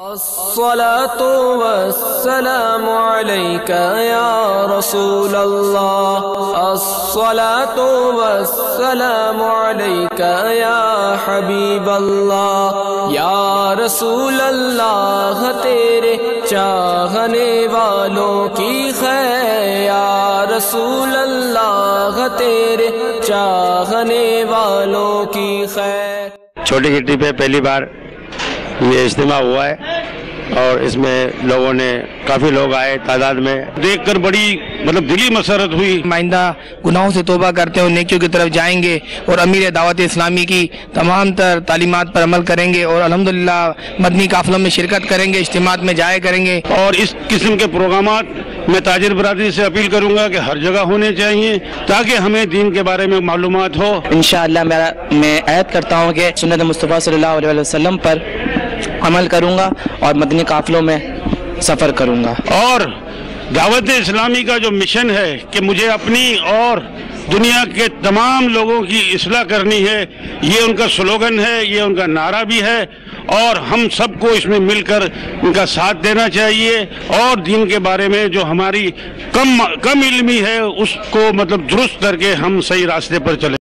الصلاة والسلام عليك يا رسول الله، الصلاة والسلام عليك يا حبیب اللہ، یا رسول اللہ تیرے چاہنے والوں کی خیر، یا رسول اللہ تیرے چاہنے والوں کی خیر۔ چھوٹی گٹی پہ پہلی بار یہ اجتماع ہوا ہے اور اس میں لوگوں نے کافی لوگ آئے تعداد میں، دیکھ کر بڑی دلی مسرت ہوئی۔ آئندہ گناہوں سے توبہ کرتے ہوئے نیکیوں کی طرف جائیں گے اور امیر دعوت اسلامی کی تمام تر تعلیمات پر عمل کریں گے اور الحمدللہ مدنی قافلوں میں شرکت کریں گے، اجتماعات میں جایا کریں گے۔ اور اس قسم کے پروگرامات میں تاجر برادری سے اپیل کروں گا کہ ہر جگہ ہونے چاہیے تاکہ ہمیں دین کے بارے میں معلومات ہو۔ انشاءاللہ میں عہد کرتا ہوں کہ سنت مصطفیٰ صلی اللہ علیہ وسلم پر عمل کروں گا اور مدنی قافلوں میں سفر کروں گا۔ اور دعوت اسلامی کا جو مشن ہے کہ مجھے اپنی اور دنیا کے تمام لوگوں کی اصلاح کرنی ہے، یہ ان کا سلوگن ہے، یہ ان کا نعرہ بھی ہے، اور ہم سب کو اس میں مل کر ان کا ساتھ دینا چاہیے اور دین کے بارے میں جو ہماری کم علمی ہے اس کو درست کر کے ہم صحیح راستے پر چلیں۔